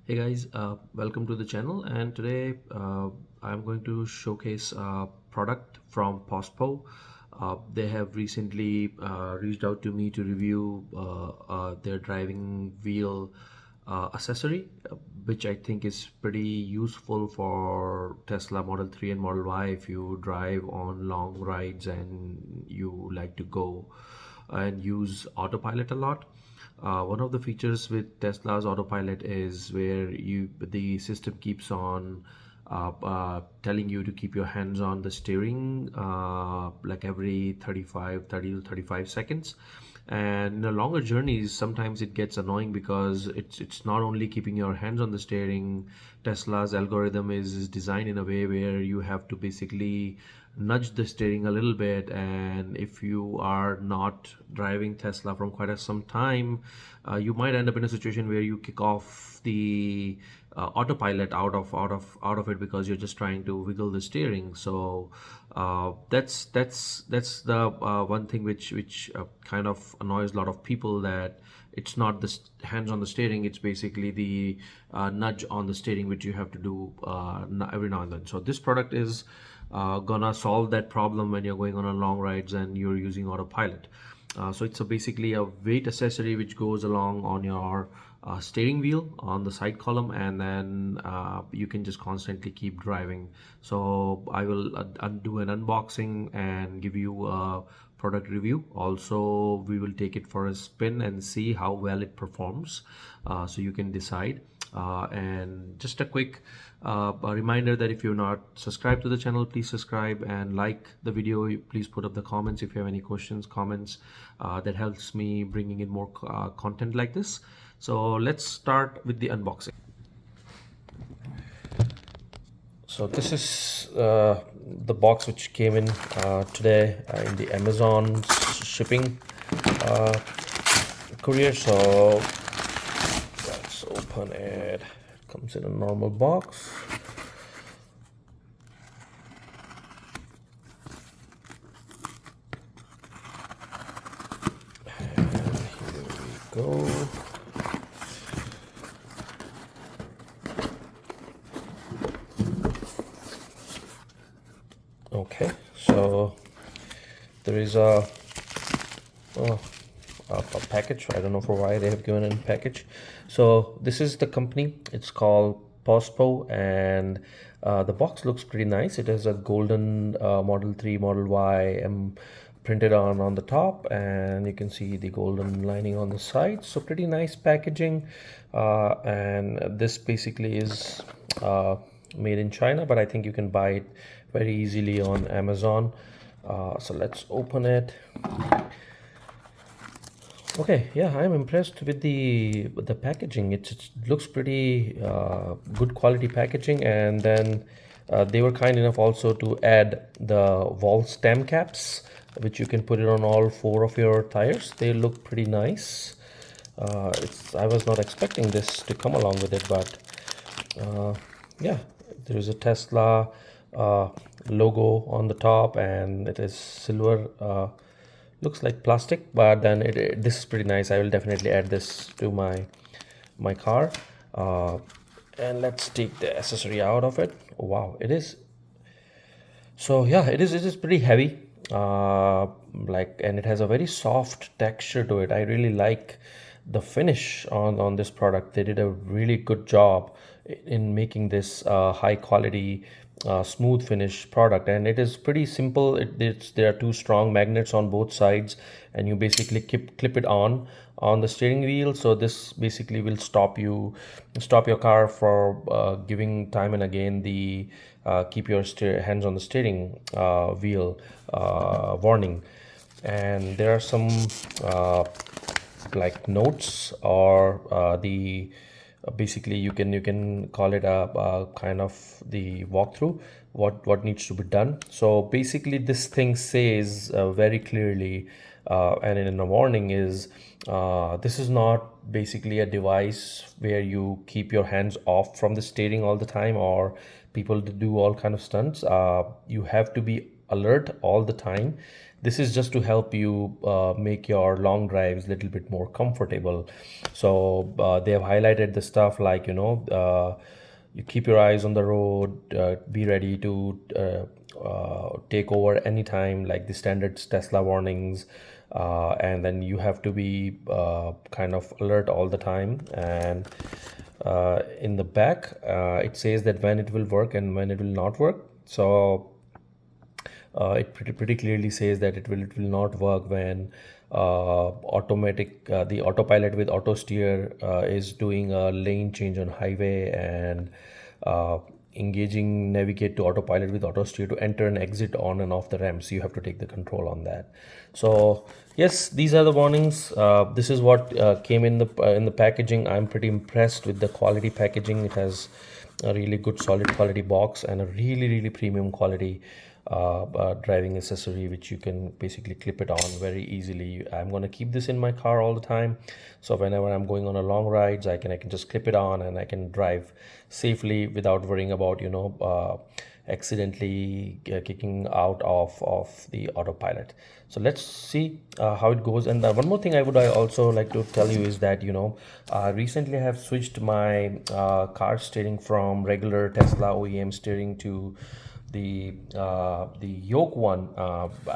Hey guys, welcome to the channel, and today I'm going to showcase a product from POSSPO. They have recently reached out to me to review their driving wheel accessory, which I think is pretty useful for Tesla Model 3 and Model Y if you drive on long rides and you like to go and use Autopilot a lot. One of the features with Tesla's Autopilot is where the system keeps on telling you to keep your hands on the steering like every 30 to 35 seconds. And in the longer journeys, sometimes it gets annoying because it's not only keeping your hands on the steering. Tesla's algorithm is designed in a way where you have to basically nudge the steering a little bit, and if you are not driving Tesla from quite some time, you might end up in a situation where you kick off the autopilot out of it because you're just trying to wiggle the steering. So that's the one thing which kind of annoys a lot of people, that it's not the hands on the steering, it's basically the nudge on the steering which you have to do every now and then. So this product is gonna solve that problem when you're going on a long rides and you're using autopilot. So it's basically a weight accessory which goes along on your steering wheel on the side column, and then you can just constantly keep driving. So I will do an unboxing and give you a product review. Also, we will take it for a spin and see how well it performs, so you can decide. And just a quick a reminder that if you're not subscribed to the channel, please subscribe and like the video. Please put up the comments if you have any questions, comments. That helps me bringing in more content like this. So let's start with the unboxing. So this is the box which came in today in the Amazon shipping courier. So let's open it. It comes in a normal box. And here we go. Okay, so there is a package. I don't know for why they have given a package. So this is the company. It's called POSSPO, and the box looks pretty nice. It has a golden Model 3, Model Y printed on the top, and you can see the golden lining on the side. So pretty nice packaging, and this basically is made in China, but I think you can buy it very easily on Amazon. So let's open it. Okay, yeah, I'm impressed with the packaging. It looks pretty good quality packaging, and then they were kind enough also to add the wall stem caps, which you can put it on all 4 of your tires. They look pretty nice. I was not expecting this to come along with it, but yeah, there is a Tesla logo on the top, and it is silver. Looks like plastic, but then this is pretty nice. I will definitely add this to my car. And let's take the accessory out of it. Wow, it is. So yeah, it is pretty heavy. And it has a very soft texture to it. I really like the finish on this product. They did a really good job in making this high quality smooth finish product, and it is pretty simple. There are 2 strong magnets on both sides, and you basically clip it on the steering wheel. So this basically will stop your car for giving time and again the keep your hands on the steering wheel warning. And there are some like notes, or the basically you can call it a kind of the walkthrough what needs to be done. So basically this thing says very clearly, and in a warning is, this is not basically a device where you keep your hands off from the steering all the time, or people do all kind of stunts. You have to be alert all the time. this is just to help you make your long drives a little bit more comfortable. So they have highlighted the stuff like, you keep your eyes on the road, be ready to take over anytime, like the standard Tesla warnings, and then you have to be kind of alert all the time. And in the back, it says that when it will work and when it will not work. So it pretty clearly says that it will not work when the autopilot with auto steer is doing a lane change on highway, and engaging navigate to autopilot with auto steer to enter and exit on and off the ramps. You have to take the control on that. So yes, these are the warnings. This is what came in the packaging. I'm pretty impressed with the quality packaging. It has a really good solid quality box and a really premium quality driving accessory, which you can basically clip it on very easily. I'm going to keep this in my car all the time, so whenever I'm going on a long rides, I can just clip it on and I can drive safely without worrying about accidentally kicking out of the autopilot. So let's see how it goes. And one more thing I would also like to tell you is that recently I have switched my car steering from regular Tesla OEM steering to the yoke one.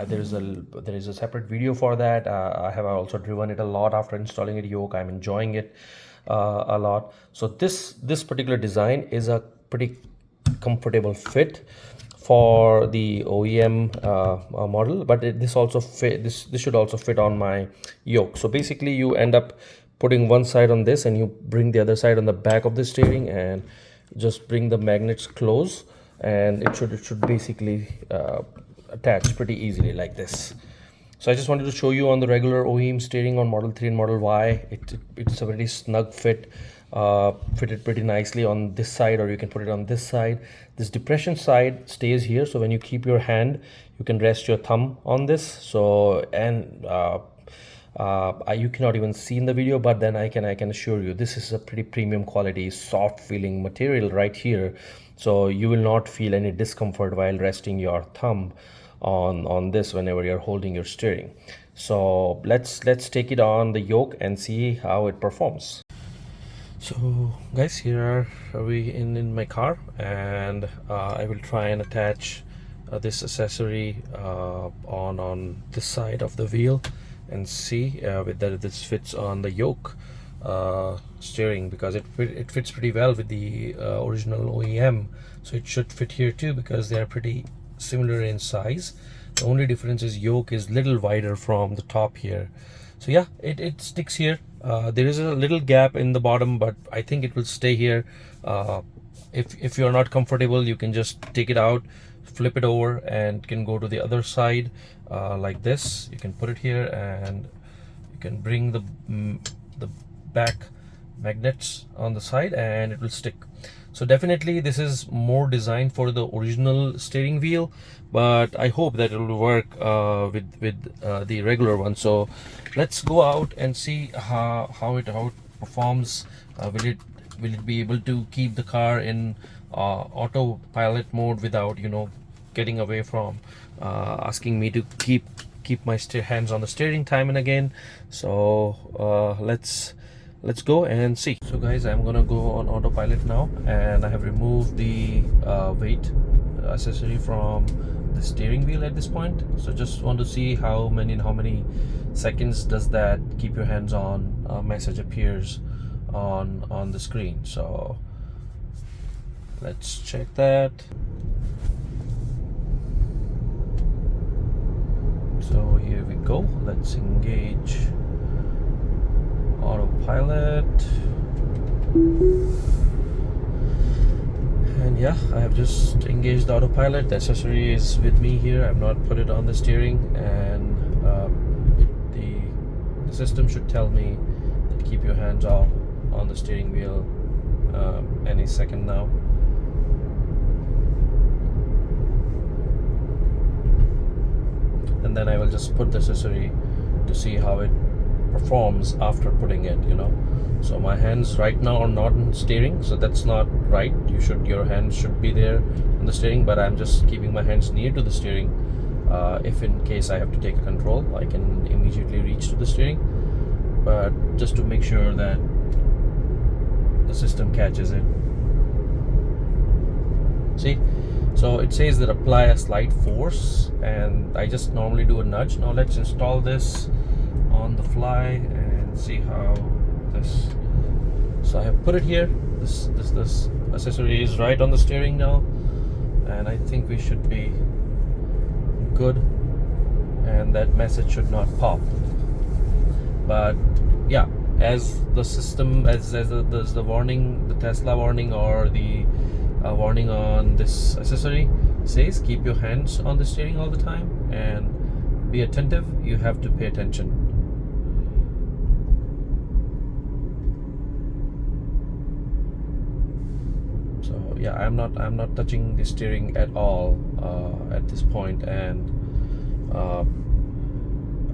There is a separate video for that. I have also driven it a lot after installing it yoke. I'm enjoying it a lot. So this particular design is a pretty comfortable fit for the OEM model, but this should also fit on my yoke. So basically you end up putting one side on this and you bring the other side on the back of the steering and just bring the magnets close, and it should basically attach pretty easily like this. So I just wanted to show you on the regular OEM steering on Model 3 and Model Y. It's a very snug fit, fitted pretty nicely on this side, or you can put it on this side. This depression side stays here, so when you keep your hand, you can rest your thumb on this. So, and you cannot even see in the video, but then I can assure you this is a pretty premium quality, soft feeling material right here. So you will not feel any discomfort while resting your thumb on this whenever you're holding your steering. So let's take it on the yoke and see how it performs. So guys, here are we in my car, and I will try and attach this accessory on this side of the wheel and see whether this fits on the yoke steering, because it fits pretty well with the original OEM. So it should fit here too, because they are pretty similar in size. The only difference is yoke is little wider from the top here. So yeah, it sticks here. There is a little gap in the bottom, but I think it will stay here. If you're not comfortable, you can just take it out, flip it over, and can go to the other side like this. You can put it here, and you can bring the back magnets on the side, and it will stick. So definitely this is more designed for the original steering wheel, but I hope that it will work with the regular one. So let's go out and see how it performs. Will it be able to keep the car in autopilot mode without getting away from asking me to keep my hands on the steering time and again. So let's go and see. So guys, I'm gonna go on autopilot now, and I have removed the weight accessory from the steering wheel at this point. So just want to see how many seconds does that keep your hands on message appears on the screen. So let's check that. So here we go. Let's engage autopilot, and yeah, I have just engaged the autopilot. The accessory is with me here. I've not put it on the steering, and the system should tell me that keep your hands off on the steering wheel any second now. And then I will just put the accessory to see how it performs after putting it. So my hands right now are not on steering, so that's not right. Your hands should be there on the steering, but I'm just keeping my hands near to the steering If in case I have to take a control, I can immediately reach to the steering, but just to make sure that the system catches it. See, so it says that apply a slight force, and I just normally do a nudge. Now let's install this on the fly and see how this. So I have put it here. This accessory is right on the steering now, and I think we should be good, and that message should not pop. But yeah, as the system, as the warning, the Tesla warning or the warning on this accessory says, keep your hands on the steering all the time and be attentive. You have to pay attention. So yeah, I'm not touching the steering at all at this point, and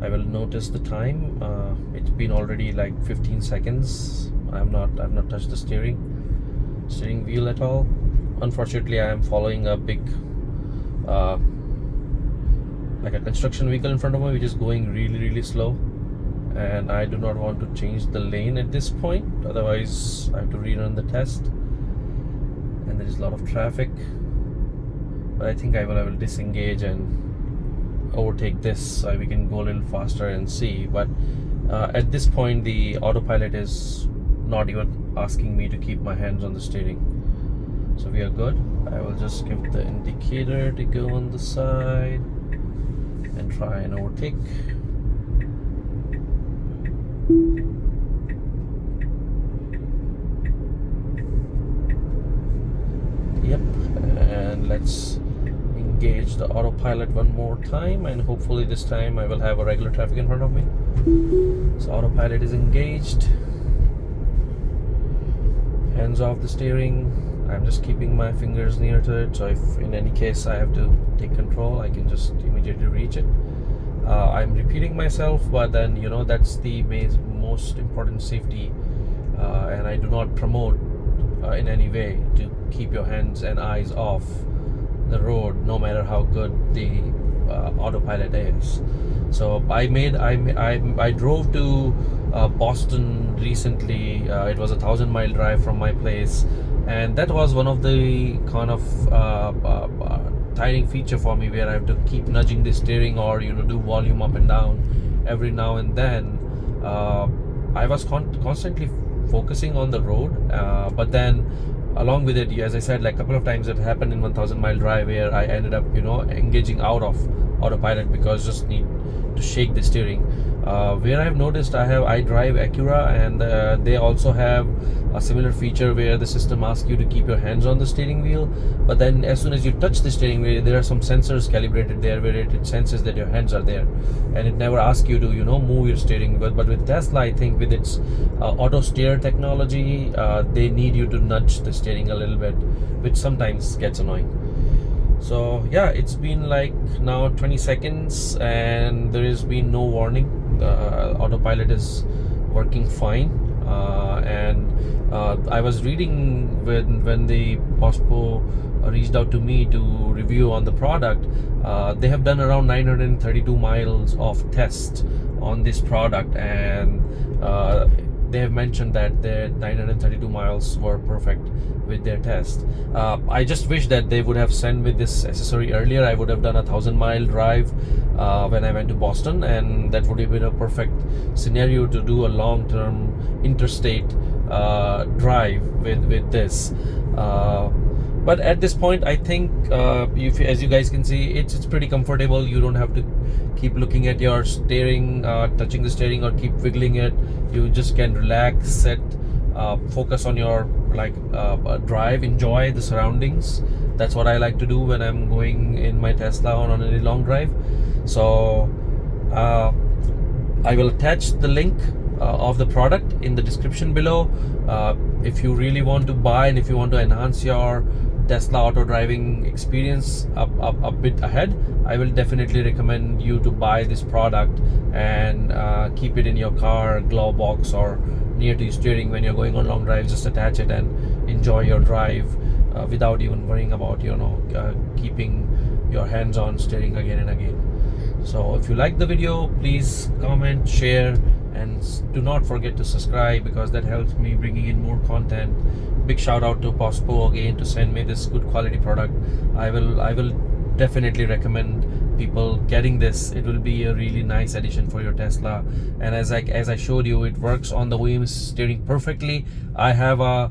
I will notice the time. It's been already like 15 seconds. I've not touched the steering wheel at all. Unfortunately, I am following a big like a construction vehicle in front of me, which is going really slow, and I do not want to change the lane at this point, otherwise I have to rerun the test, and there is a lot of traffic. But I think I will disengage and overtake this so we can go a little faster and see. But at this point, the autopilot is not even asking me to keep my hands on the steering, so we are good. I will just give the indicator to go on the side and try and overtake. Yep, and let's engage the autopilot one more time, and hopefully this time I will have a regular traffic in front of me. So autopilot is engaged. Hands off the steering. I'm just keeping my fingers near to it, so if in any case I have to take control, I can just immediately reach it. I'm repeating myself, but then that's the most important safety, and I do not promote in any way to keep your hands and eyes off the road, no matter how good the autopilot is. So I drove to Boston recently. It was a 1,000-mile drive from my place, and that was one of the kind of tiring feature for me, where I have to keep nudging the steering or do volume up and down every now and then. I was constantly focusing on the road, but then along with it, as I said, like a couple of times it happened in 1,000-mile drive where I ended up engaging out of autopilot because just need to shake the steering. Where I've noticed, I drive Acura, and they also have a similar feature where the system asks you to keep your hands on the steering wheel, but then as soon as you touch the steering wheel, there are some sensors calibrated there where it senses that your hands are there, and it never asks you to move your steering. But with Tesla, I think with its auto steer technology, they need you to nudge the steering a little bit, which sometimes gets annoying. So yeah, it's been like now 20 seconds and there has been no warning. Autopilot is working fine, and I was reading when the POSSPO reached out to me to review on the product. They have done around 932 miles of tests on this product, and they have mentioned that their 932 miles were perfect with their test. I just wish that they would have sent me this accessory earlier. I would have done a 1,000-mile drive when I went to Boston, and that would have been a perfect scenario to do a long-term interstate drive with this. But at this point, I think as you guys can see, it's pretty comfortable. You don't have to keep looking at your steering, touching the steering, or keep wiggling it. You just can relax, sit, focus on your drive, enjoy the surroundings. That's what I like to do when I'm going in my Tesla on a long drive. So I will attach the link of the product in the description below. If you really want to buy, and if you want to enhance your Tesla auto driving experience a bit ahead, I will definitely recommend you to buy this product and keep it in your car glove box or near to your steering when you're going on long drives. Just attach it and enjoy your drive without even worrying about keeping your hands on steering again and again. So if you like the video, please comment, share, and do not forget to subscribe, because that helps me bringing in more content. Big shout out to POSSPO again to send me this good quality product. I will definitely recommend people getting this. It will be a really nice addition for your Tesla. And as I showed you, it works on the wheel steering perfectly. I have a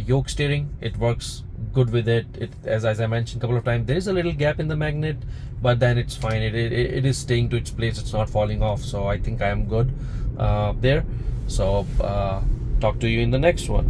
yoke steering. It works good with it. As I mentioned a couple of times, there is a little gap in the magnet, but then it's fine. It is staying to its place. It's not falling off. So I think I am good there. So talk to you in the next one.